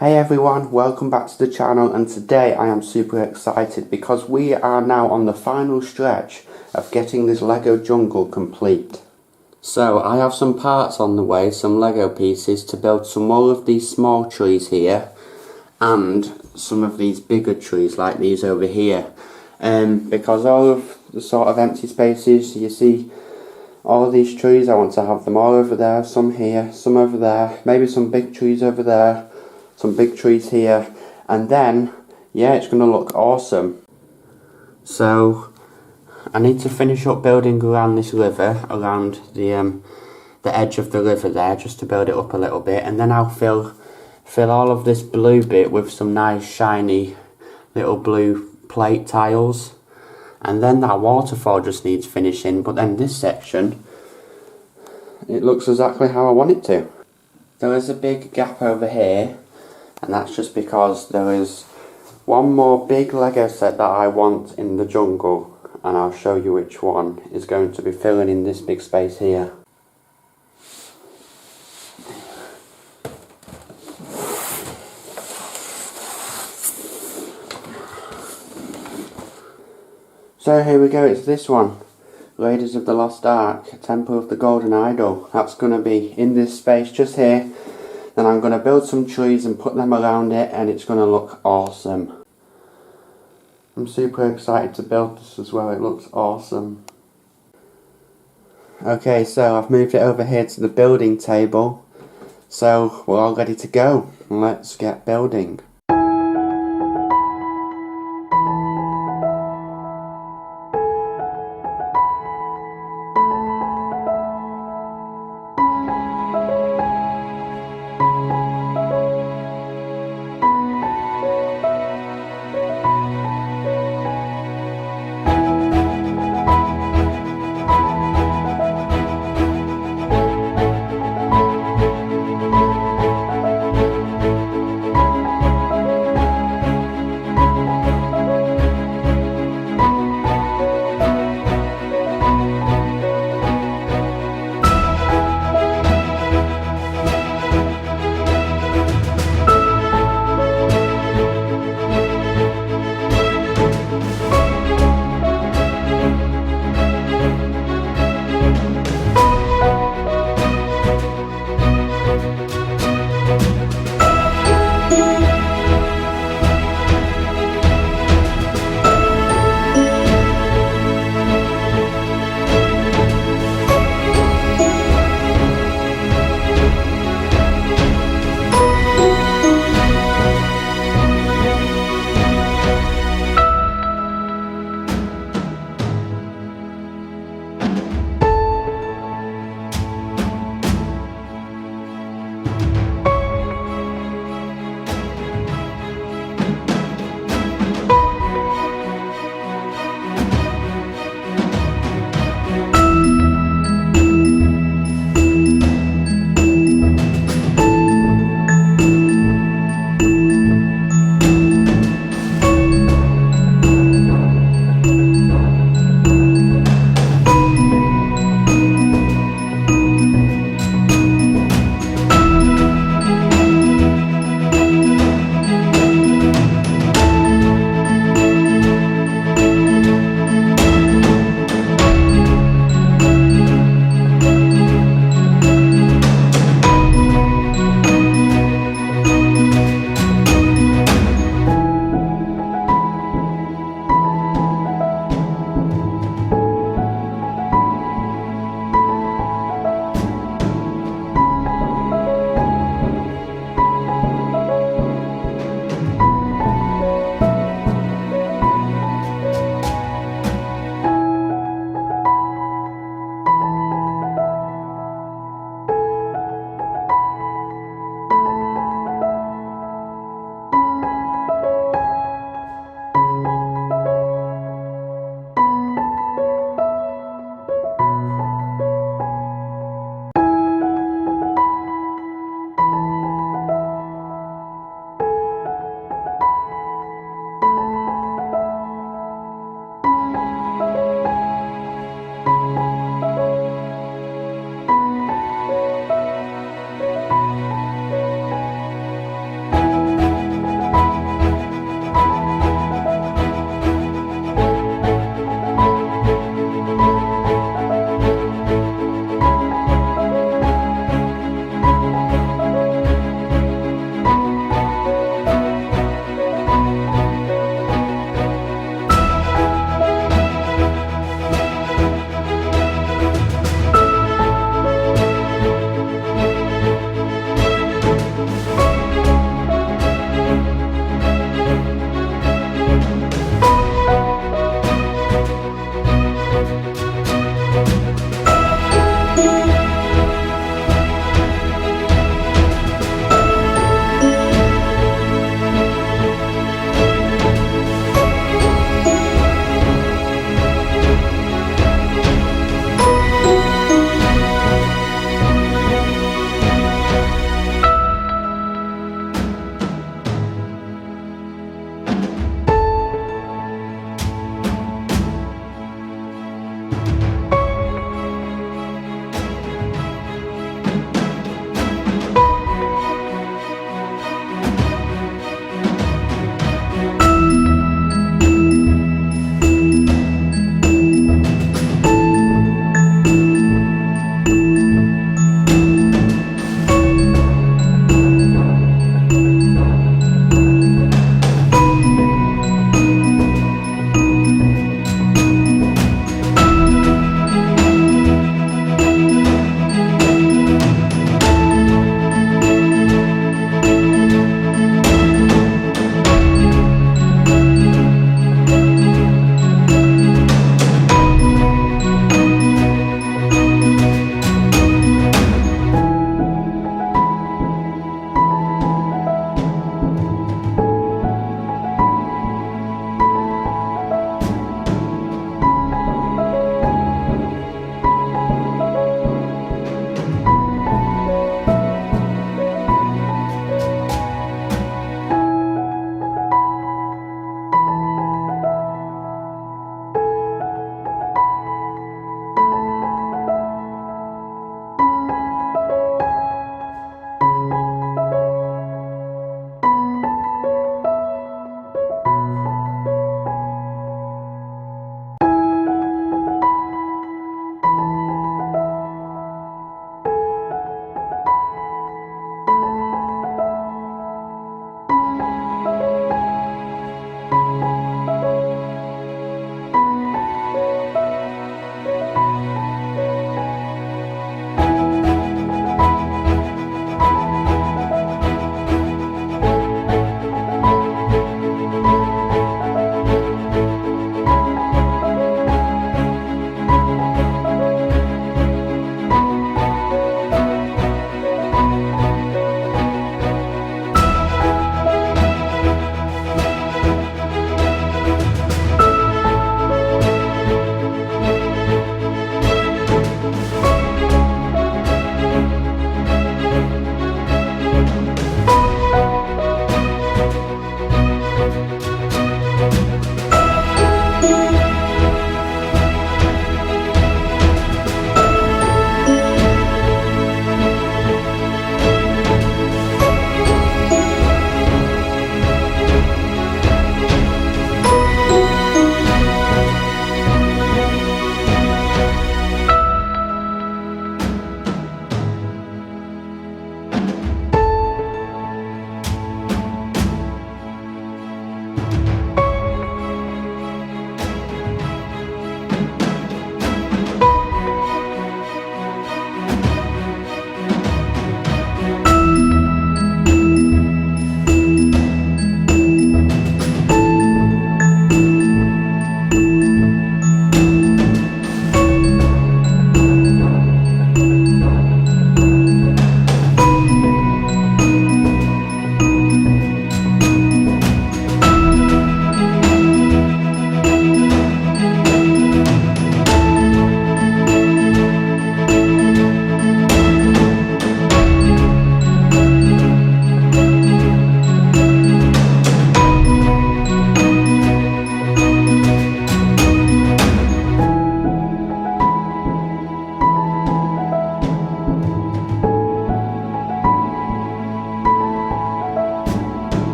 Hey everyone, welcome back to the channel, and today I am super excited because we are now on the final stretch of getting this Lego jungle complete. So I have some parts on the way, some Lego pieces to build some more of these small trees here and some of these bigger trees like these over here. Because all of the sort of empty spaces, you see all of these trees, I want to have them all over there, some here, some over there, maybe some big trees over there, some big trees here, and then, yeah, it's going to look awesome. So, I need to finish up building around this river, around the edge of the river there, just to build it up a little bit, and then I'll fill all of this blue bit with some nice shiny little blue plate tiles, and then that waterfall just needs finishing, but then this section, it looks exactly how I want it to. There is a big gap over here, and that's just because there is one more big Lego set that I want in the jungle, and I'll show you which one is going to be filling in this big space here. So here we go, it's this one. Raiders of the Lost Ark, Temple of the Golden Idol. That's going to be in this space just here. Then I'm going to build some trees and put them around it, and it's going to look awesome. I'm super excited to build this as well, it looks awesome. Okay, so I've moved it over here to the building table. So we're all ready to go. Let's get building.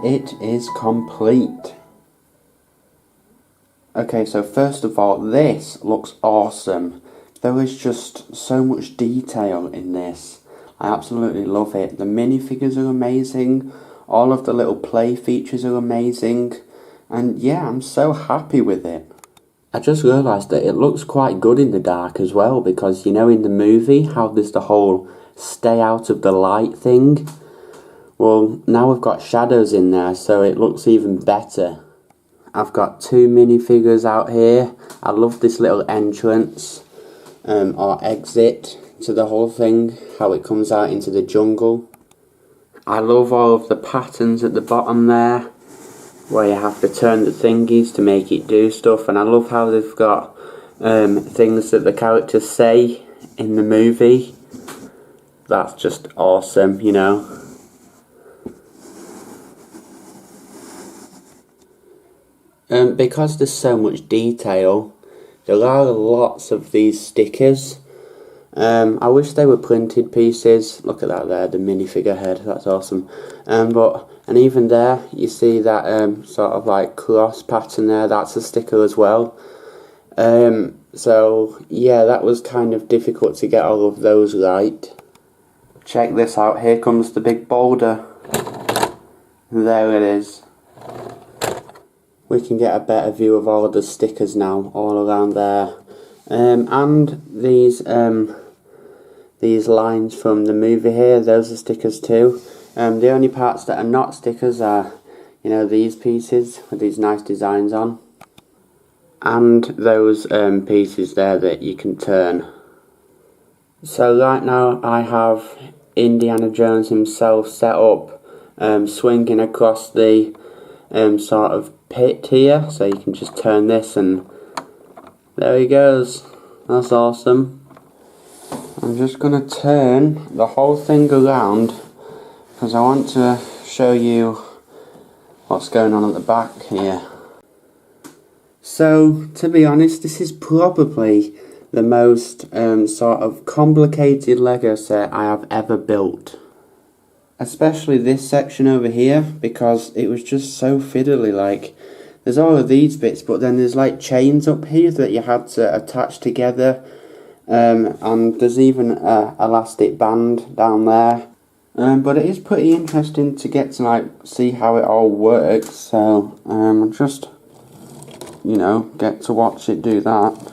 it is complete. Okay, so first of all, this looks awesome. There is just so much detail in this. I absolutely love it. The minifigures are amazing. All of the little play features are amazing. And yeah, I'm so happy with it. I just realised that it looks quite good in the dark as well, because you know in the movie how there's the whole stay out of the light thing? Well, now we've got shadows in there, so it looks even better. I've got 2 minifigures out here. I love this little entrance or exit to the whole thing, how it comes out into the jungle. I love all of the patterns at the bottom there, where you have to turn the thingies to make it do stuff, and I love how they've got things that the characters say in the movie. That's just awesome, you know. Because there's so much detail, there are lots of these stickers. I wish they were printed pieces. Look at that there, the minifigure head, that's awesome. And even there, you see that sort of like cross pattern there, that's a sticker as well. So yeah, that was kind of difficult to get all of those right. Check this out, here comes the big boulder. There it is. We can get a better view of all of the stickers now, all around there. And these lines from the movie here, those are stickers too. The only parts that are not stickers are, you know, these pieces with these nice designs on. And those pieces there that you can turn. So right now I have Indiana Jones himself set up, swinging across the sort of pit here, so you can just turn this and there he goes. That's awesome. I'm just going to turn the whole thing around because I want to show you what's going on at the back here. So, to be honest, this is probably the most sort of complicated Lego set I have ever built. Especially this section over here, because it was just so fiddly. Like, there's all of these bits, but then there's like chains up here that you had to attach together, and there's even a elastic band down there. But it is pretty interesting to get to like see how it all works. So just, you know, get to watch it do that.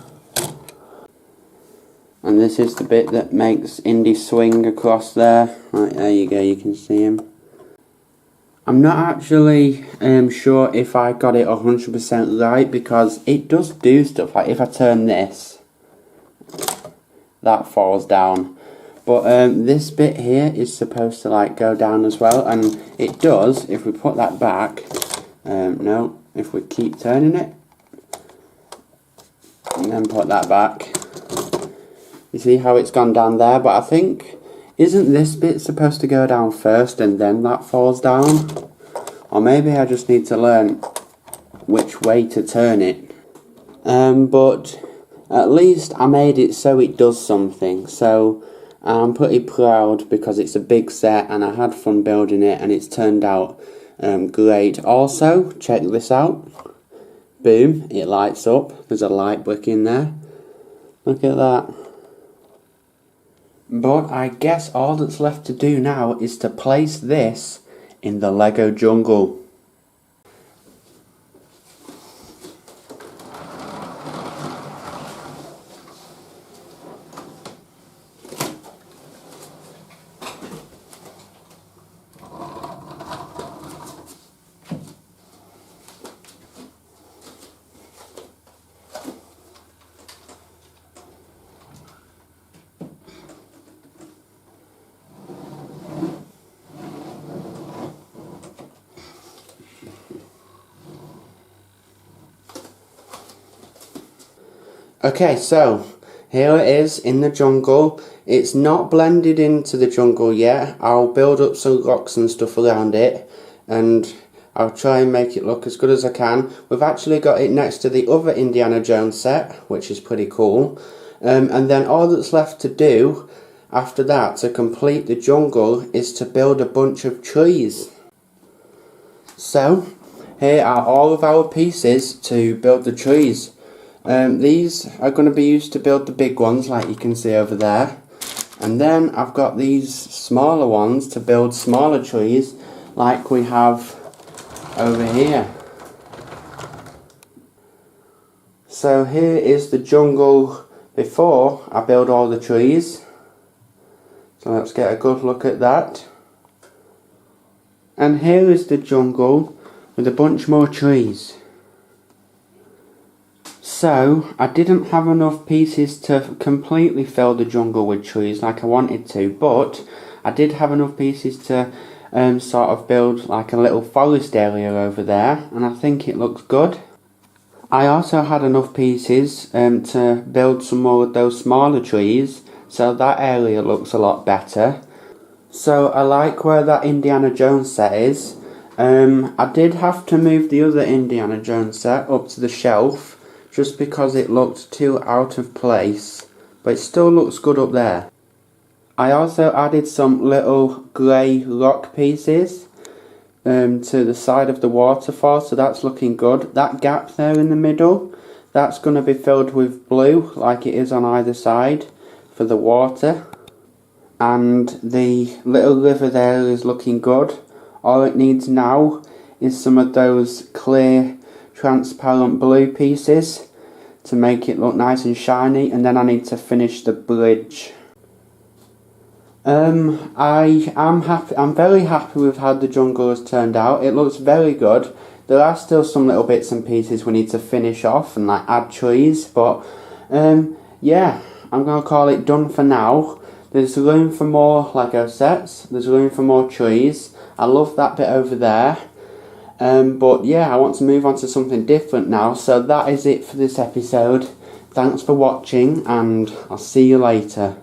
And this is the bit that makes Indy swing across there. Right, there you go, you can see him. I'm not actually sure if I got it 100% right, because it does do stuff. Like if I turn this, that falls down. But this bit here is supposed to like go down as well, and it does if we put that back. No, if we keep turning it, and then put that back. You see how it's gone down there, but I think, isn't this bit supposed to go down first and then that falls down? Or maybe I just need to learn which way to turn it. But at least I made it so it does something. So I'm pretty proud because it's a big set and I had fun building it and it's turned out great. Also, check this out. Boom, it lights up. There's a light brick in there. Look at that. But I guess all that's left to do now is to place this in the Lego jungle. Okay, so here it is in the jungle. It's not blended into the jungle yet. I'll build up some rocks and stuff around it and I'll try and make it look as good as I can. We've actually got it next to the other Indiana Jones set, which is pretty cool. And then all that's left to do after that to complete the jungle is to build a bunch of trees. So, here are all of our pieces to build the trees. These are going to be used to build the big ones, like you can see over there. And then I've got these smaller ones to build smaller trees, like we have over here. So here is the jungle before I build all the trees. So let's get a good look at that. And here is the jungle with a bunch more trees. So I didn't have enough pieces to completely fill the jungle with trees like I wanted to, but I did have enough pieces to sort of build like a little forest area over there, and I think it looks good. I also had enough pieces to build some more of those smaller trees, so that area looks a lot better. So I like where that Indiana Jones set is. I did have to move the other Indiana Jones set up to the shelf just because it looked too out of place, but it still looks good up there. I also added some little grey rock pieces to the side of the waterfall, so that's looking good. That gap there in the middle, that's going to be filled with blue like it is on either side for the water. And the little river there is looking good. All it needs now is some of those clear transparent blue pieces to make it look nice and shiny, and then I need to finish the bridge. I'm very happy with how the jungle has turned out. It looks very good. There are still some little bits and pieces we need to finish off and like add trees, but yeah, I'm gonna call it done for now. There's room for more Lego sets, there's room for more trees. I love that bit over there. But yeah, I want to move on to something different now, so that is it for this episode. Thanks for watching, and I'll see you later.